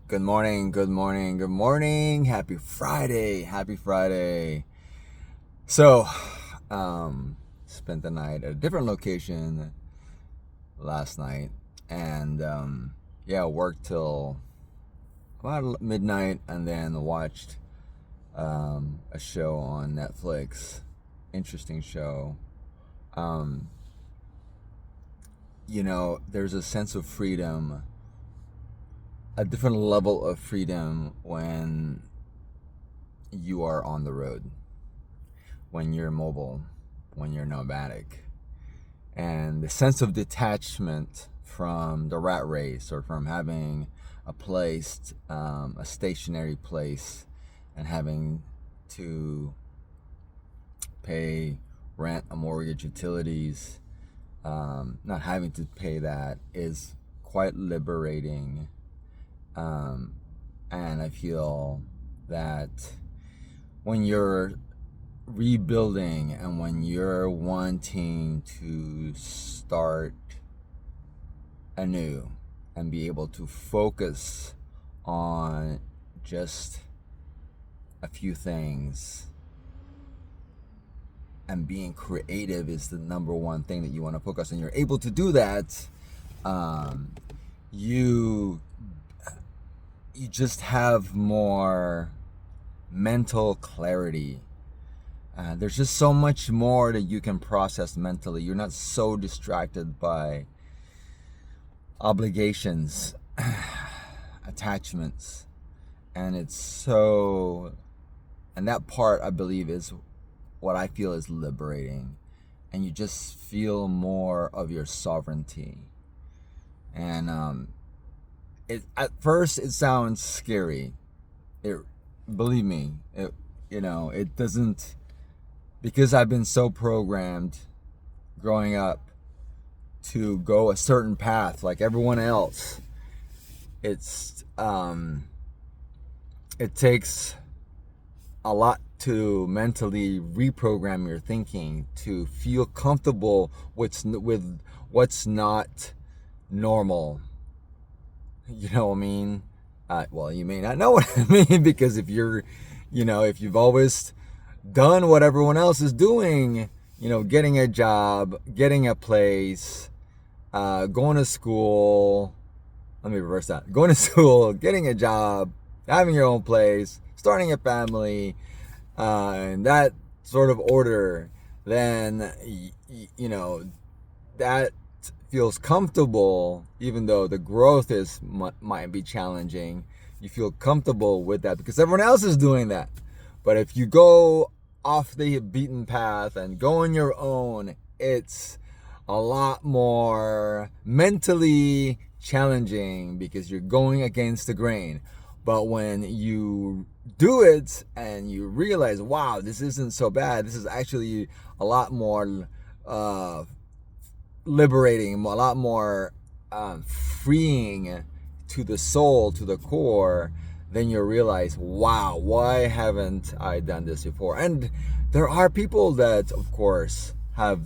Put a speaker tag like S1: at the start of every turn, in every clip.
S1: Good morning, good morning, good morning. Happy Friday, happy Friday. So, spent the night at a different location last night and worked till about midnight and then watched a show on Netflix. Interesting show. Um, there's a sense of freedom, a different level of freedom when you are on the road, when you're mobile, when you're nomadic. And the sense of detachment from the rat race or from having a stationary place, and having to pay rent, a mortgage, utilities, not having to pay that is quite liberating. And I feel that when you're rebuilding and when you're wanting to start anew and be able to focus on just a few things, and being creative is the number one thing that you want to focus on, you're able to do that. You just have more mental clarity. There's just so much more that you can process mentally. You're not so distracted by obligations, attachments, and that part, I believe, is what I feel is liberating, and you just feel more of your sovereignty. And at first it sounds scary. Believe me, it doesn't, because I've been so programmed growing up to go a certain path like everyone else. It takes a lot to mentally reprogram your thinking to feel comfortable with what's not normal. You know what I mean? Well, you may not know what I mean, because if you've always done what everyone else is doing, getting a job, getting a place, going to school, let me reverse that. Going to school, getting a job, having your own place, starting a family, in that sort of order, then, that feels comfortable, even though the growth might be challenging. You feel comfortable with that because everyone else is doing that. But if you go off the beaten path and go on your own, it's a lot more mentally challenging because you're going against the grain. But when you do it and you realize, wow, this isn't so bad, this is actually a lot more liberating, a lot more freeing to the soul, to the core, then you realize, wow, why haven't I done this before? And there are people that, of course, have,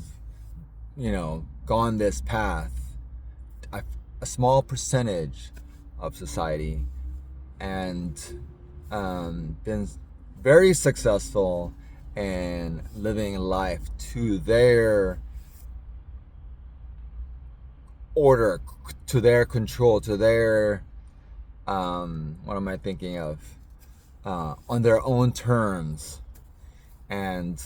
S1: gone this path, a small percentage of society, and been very successful in living life to their order, to their control, to their what am I thinking of, on their own terms. And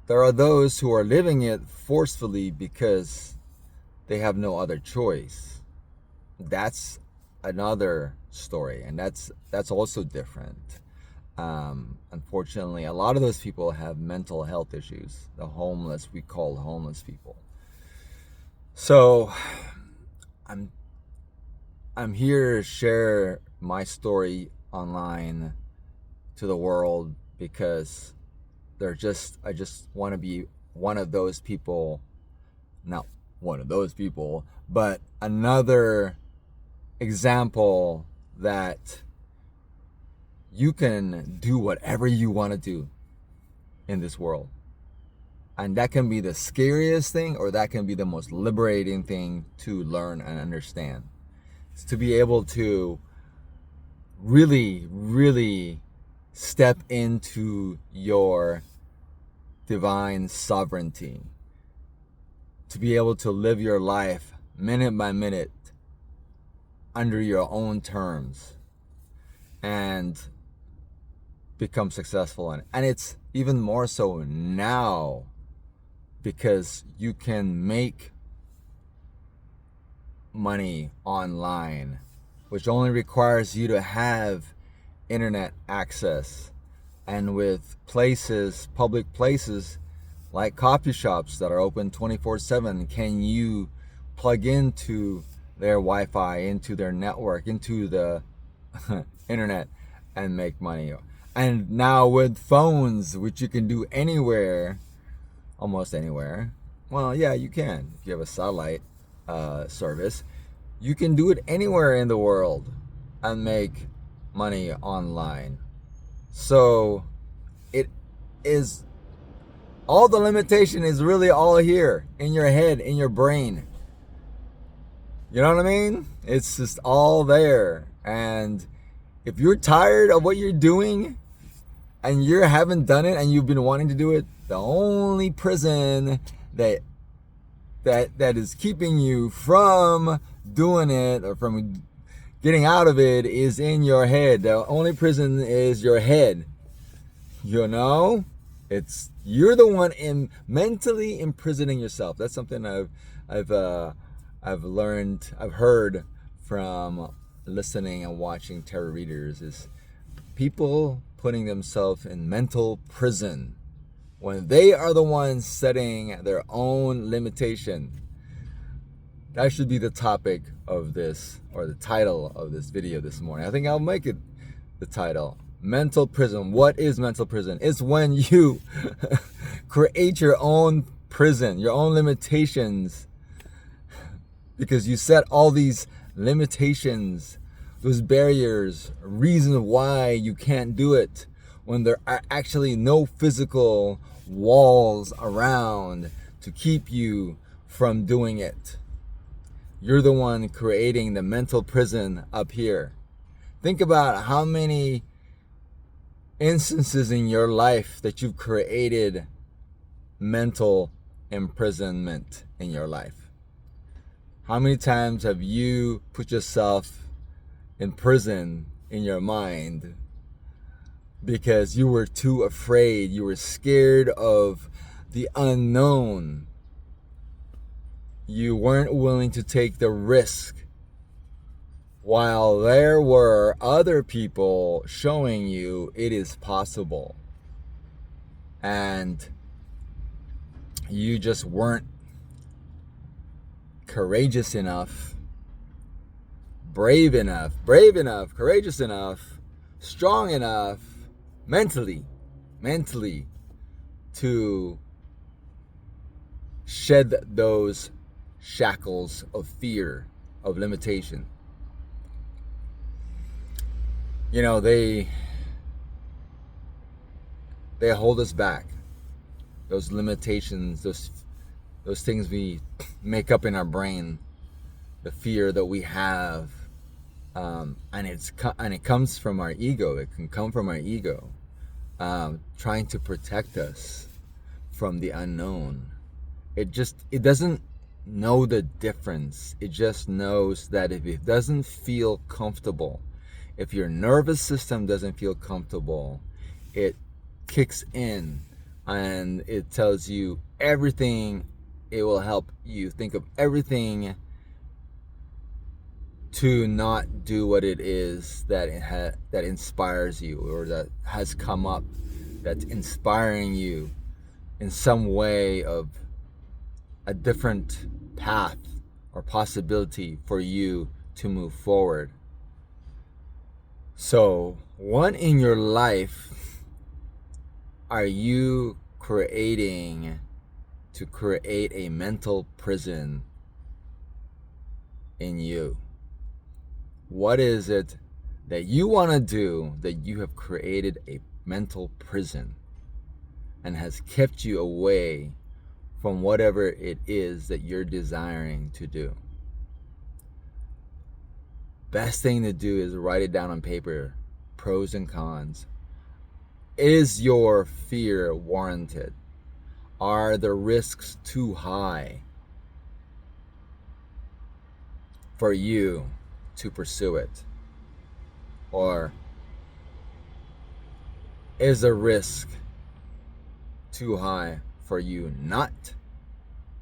S1: there are those who are living it forcefully because they have no other choice. That's another story, and that's also different. Unfortunately, a lot of those people have mental health issues. The homeless, we call homeless people. So I'm here to share my story online to the world because I just want to be one of those people, not one of those people, but another example that you can do whatever you want to do in this world. And that can be the scariest thing, or that can be the most liberating thing to learn and understand. It's to be able to really, really step into your divine sovereignty, to be able to live your life minute by minute under your own terms and become successful in it. And it's even more so now because you can make money online, which only requires you to have internet access. And with places, public places like coffee shops that are open 24/7, can you plug into their Wi-Fi, into their network, into the internet and make money? And now with phones, which you can do anywhere, almost anywhere. Well, yeah, you can. If you have a satellite service, you can do it anywhere in the world and make money online. So it is, all the limitation is really all here in your head, in your brain. You know what I mean? It's just all there. And if you're tired of what you're doing and you haven't done it and you've been wanting to do it, the only prison that is keeping you from doing it or from getting out of it is in your head. The only prison is your head. You know, you're the one mentally imprisoning yourself. That's something I've learned, I've heard from listening and watching tarot readers, is people putting themselves in mental prison when they are the ones setting their own limitation. That should be the topic of this, or the title of this video this morning. I think I'll make it the title. Mental prison. What is mental prison? It's when you create your own prison, your own limitations, because you set all these limitations, those barriers, reasons why you can't do it, when there are actually no physical walls around to keep you from doing it. You're the one creating the mental prison up here. Think about how many instances in your life that you've created mental imprisonment in your life. How many times have you put yourself in prison in your mind because you were too afraid, you were scared of the unknown? You weren't willing to take the risk, while there were other people showing you it is possible. And you just weren't courageous enough, brave enough, courageous enough, strong enough, mentally, to shed those shackles of fear, of limitation. You know, they hold us back. Those limitations, those things we make up in our brain, the fear that we have, and it comes from our ego. It can come from our ego, trying to protect us from the unknown. It doesn't know the difference. It just knows that if it doesn't feel comfortable, if your nervous system doesn't feel comfortable, it kicks in and it tells you everything. It will help you think of everything to not do what it is that inspires you, or that has come up, that's inspiring you in some way of a different path or possibility for you to move forward. So, what in your life are you creating to create a mental prison in you? What is it that you want to do that you have created a mental prison and has kept you away from whatever it is that you're desiring to do? Best thing to do is write it down on paper. pros and cons. Is your fear warranted? Are the risks too high for you to pursue it? Or is the risk too high for you not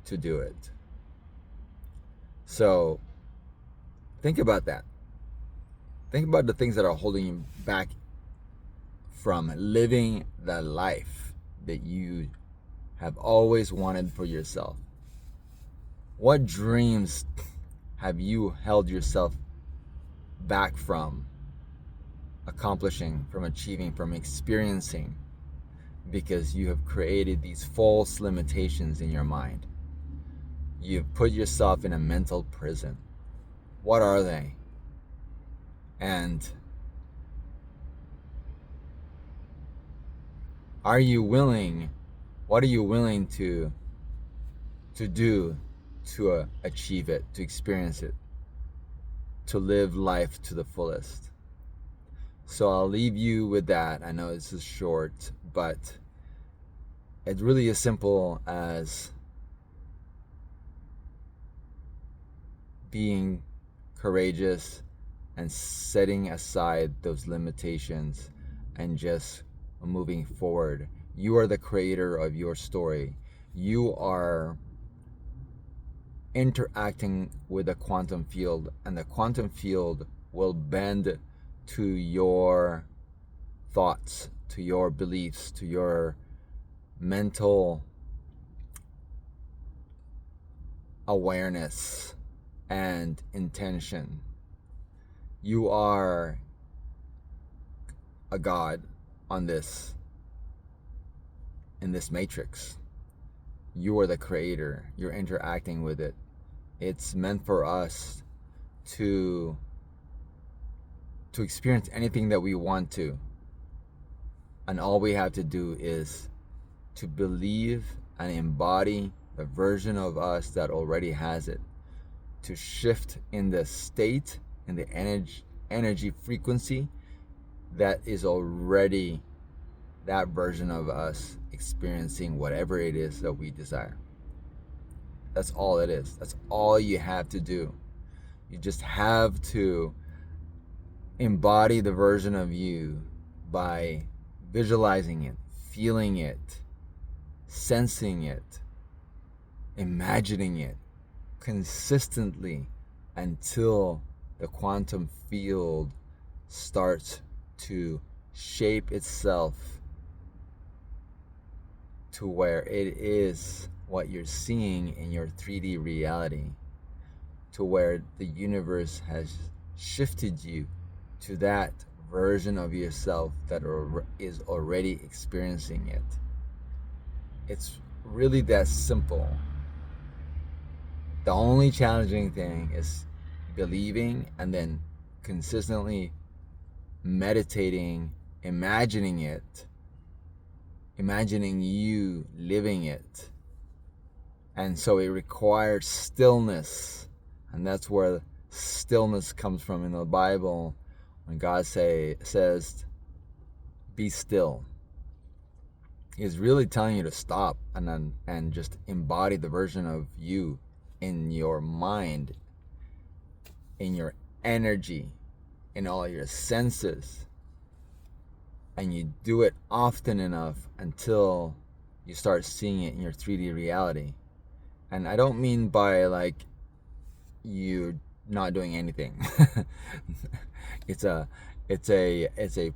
S1: to do it? So think about that. Think about the things that are holding you back from living the life that you have always wanted for yourself. What dreams have you held yourself back from accomplishing, from achieving, from experiencing, because you have created these false limitations in your mind? You've put yourself in a mental prison. What are they? And what are you willing to do to achieve it, to experience it, to live life to the fullest? So I'll leave you with that. I know this is short, but it's really as simple as being courageous and setting aside those limitations and just moving forward. You are the creator of your story. You are interacting with a quantum field, and the quantum field will bend to your thoughts, to your beliefs, to your mental awareness and intention. You are a god on this, in this matrix. You are the creator. You're interacting with it. It's meant for us to experience anything that we want to. And all we have to do is to believe and embody the version of us that already has it. To shift in the state, in the energy frequency that is already that version of us experiencing whatever it is that we desire. That's all it is. That's all you have to do. You just have to embody the version of you by visualizing it, feeling it, sensing it, imagining it consistently until the quantum field starts to shape itself to where it is what you're seeing in your 3D reality, to where the universe has shifted you to that version of yourself that is already experiencing it. It's really that simple. The only challenging thing is believing and then consistently meditating, imagining it, imagining you living it. And so it requires stillness. And that's where stillness comes from in the Bible. When God says, be still, He's really telling you to stop and just embody the version of you in your mind, in your energy, in all your senses. And you do it often enough until you start seeing it in your 3D reality. And I don't mean by like you not doing anything. It's a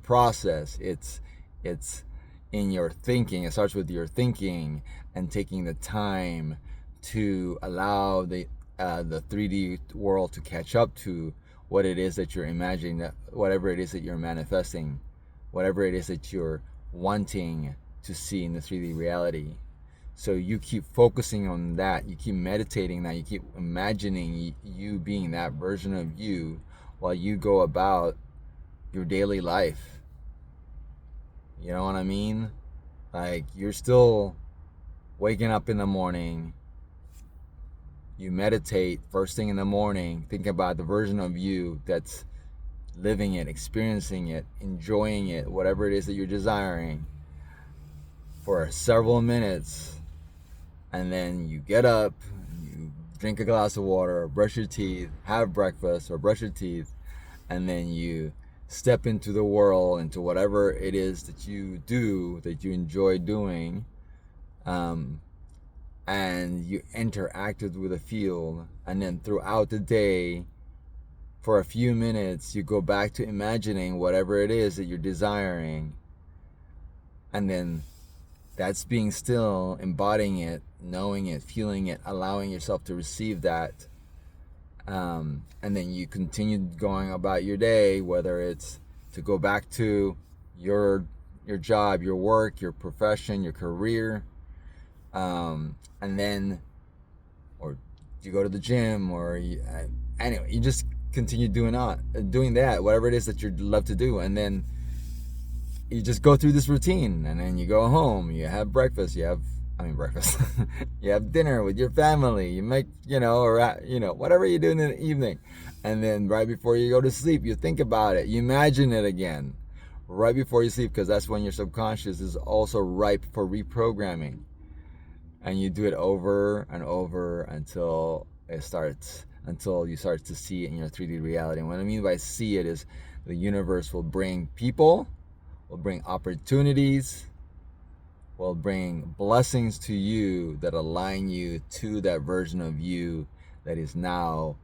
S1: process. It's in your thinking. It starts with your thinking and taking the time to allow the 3D world to catch up to what it is that you're imagining, whatever it is that you're manifesting, whatever it is that you're wanting to see in the 3D reality. So you keep focusing on that, you keep meditating that, you keep imagining you being that version of you while you go about your daily life. You know what I mean? Like, you're still waking up in the morning, you meditate first thing in the morning, think about the version of you that's living it, experiencing it, enjoying it, whatever it is that you're desiring, for several minutes, and then you get up, you drink a glass of water, or brush your teeth, have breakfast, or brush your teeth, and then you step into the world, into whatever it is that you do, that you enjoy doing, and you interacted with the field, and then throughout the day, for a few minutes, you go back to imagining whatever it is that you're desiring, and then that's being still, embodying it, knowing it, feeling it, allowing yourself to receive that. And then you continue going about your day, whether it's to go back to your job, your work, your profession, your career, and then, or you go to the gym, or anyway, you just continue doing that, whatever it is that you love to do, and then you just go through this routine, and then you go home, you have breakfast, you have dinner with your family, you make, whatever you do in the evening, and then right before you go to sleep, you think about it, you imagine it again, right before you sleep, because that's when your subconscious is also ripe for reprogramming, and you do it over and over until you start to see it in your 3D reality. And what I mean by see it is the universe will bring people, will bring opportunities, will bring blessings to you that align you to that version of you that is now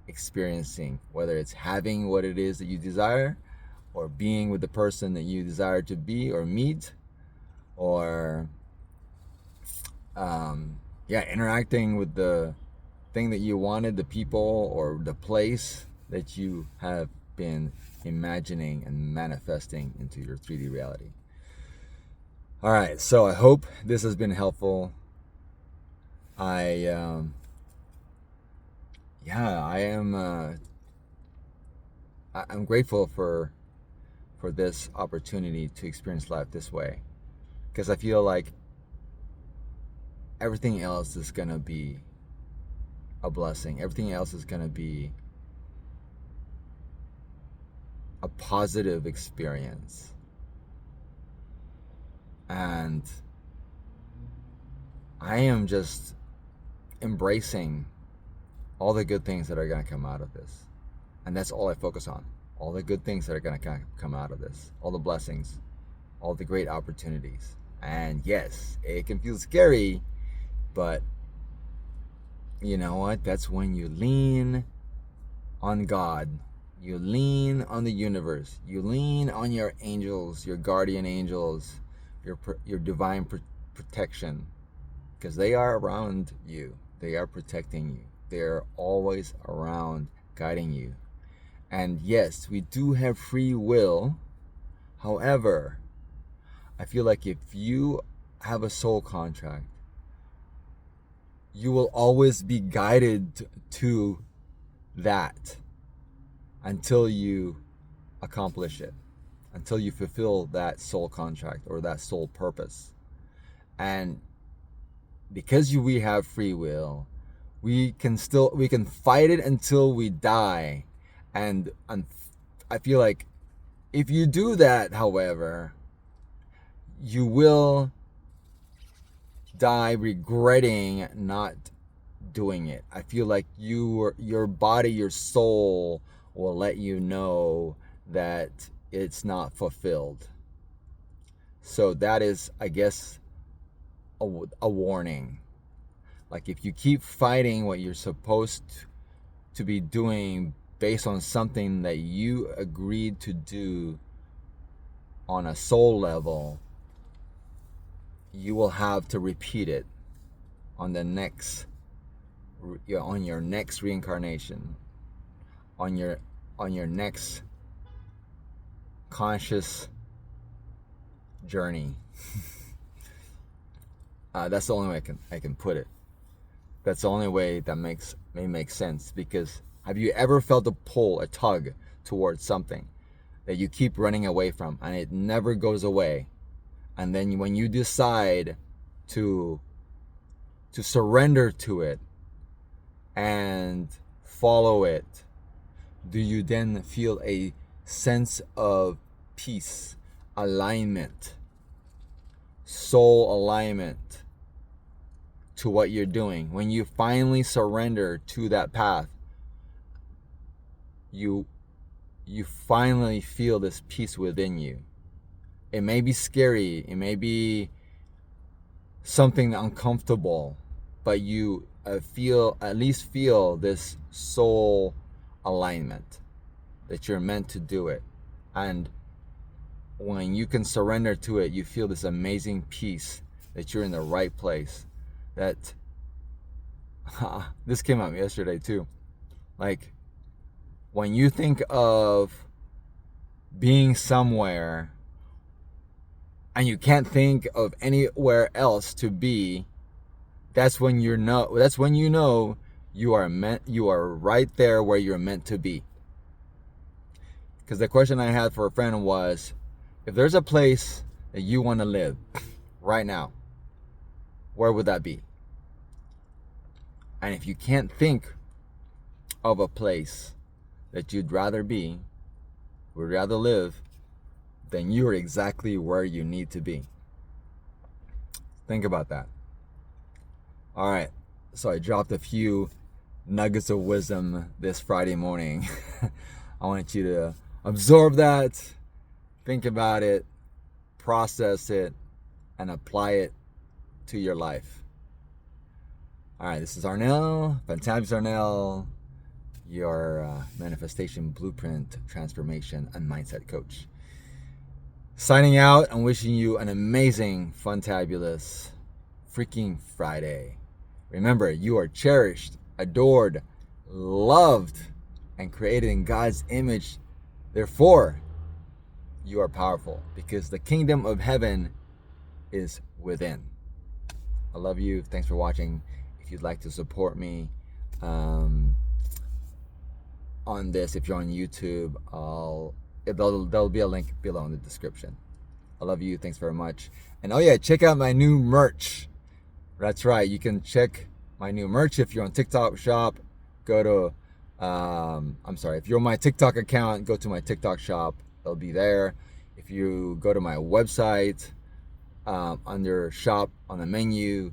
S1: experiencing, whether it's having what it is that you desire, or being with the person that you desire to be or meet, or interacting with the thing that you wanted, the people or the place that you have been imagining and manifesting into your 3D reality. All right, so I hope this has been helpful. I'm grateful for this opportunity to experience life this way, because I feel like everything else is gonna be a blessing. Everything else is gonna be a positive experience. And I am just embracing all the good things that are going to come out of this. And that's all I focus on. All the good things that are going to come out of this. All the blessings. All the great opportunities. And yes, it can feel scary, but you know what? That's when you lean on God. You lean on the universe. You lean on your angels, your guardian angels, your divine protection, because they are around you. They are protecting you. They are always around, guiding you. And yes, we do have free will. However, I feel like if you have a soul contract, you will always be guided to that until you accomplish it, until you fulfill that soul contract or that soul purpose. And because we have free will, we can fight it until we die. And I feel like if you do that, however, you will die regretting not doing it. I feel like your body, your soul will let you know that it's not fulfilled. So that is, I guess, a warning. Like if you keep fighting what you're supposed to be doing based on something that you agreed to do on a soul level, you will have to repeat it on your next reincarnation, on your next conscious journey. That's the only way I can put it. That's the only way that may make sense. Because have you ever felt a tug towards something that you keep running away from and it never goes away? And then when you decide to surrender to it and follow it, do you then feel a sense of peace, alignment, soul alignment to what you're doing. When you finally surrender to that path, you finally feel this peace within you. It may be scary, it may be something uncomfortable, but you at least feel this soul alignment that you're meant to do it. And when you can surrender to it, you feel this amazing peace that you're in the right place. That this came up yesterday too. Like, when you think of being somewhere and you can't think of anywhere else to be, that's when you know you are right there where you're meant to be. Because the question I had for a friend was, if there's a place that you want to live right now, where would that be? And if you can't think of a place that you'd rather be, would rather live, then you're exactly where you need to be. Think about that. All right, so I dropped a few nuggets of wisdom this Friday morning. I want you to absorb that, think about it, process it, and apply it to your life. All right, this is Arnell, Fantabulous Arnell, your manifestation blueprint, transformation, and mindset coach. Signing out and wishing you an amazing, fantabulous, freaking Friday. Remember, you are cherished, adored, loved, and created in God's image. Therefore, you are powerful because the kingdom of heaven is within. I love you. Thanks for watching. If you'd like to support me on this, if you're on YouTube, there'll be a link below in the description. I love you. Thanks very much. And oh yeah, check out my new merch. That's right. You can check my new merch if you're on TikTok shop. Go to, if you're on my TikTok account, go to my TikTok shop. It'll be there. If you go to my website, under shop on the menu,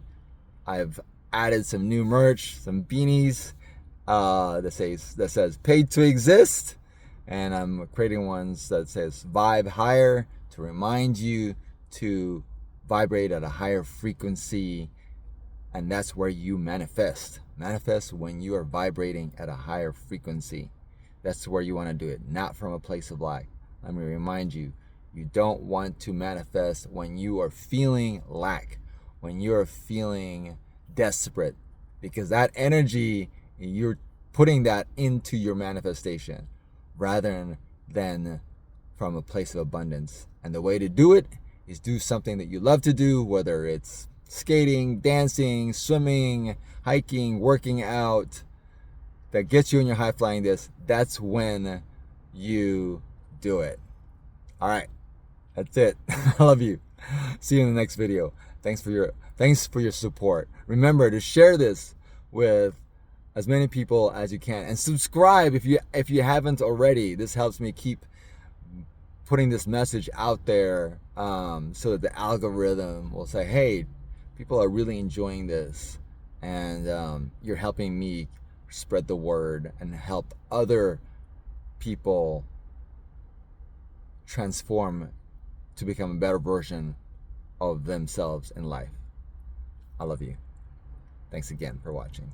S1: I've added some new merch, some beanies that says paid to exist. And I'm creating ones that says vibe higher to remind you to vibrate at a higher frequency. And that's where you manifest. Manifest when you are vibrating at a higher frequency. That's where you want to do it, not from a place of lack. Let me remind you, you don't want to manifest when you are feeling lack, when you're feeling desperate, because that energy, you're putting that into your manifestation rather than from a place of abundance. And the way to do it is do something that you love to do, whether it's skating, dancing, swimming, hiking, working out, that gets you in your high flying disc. That's when you do it. All right, that's it. I love you. See you in the next video. Thanks for your support. Remember to share this with as many people as you can, and subscribe if you haven't already. This helps me keep putting this message out there, so that the algorithm will say, hey, people are really enjoying this, and you're helping me spread the word and help other people transform to become a better version of themselves in life. I love you. Thanks again for watching.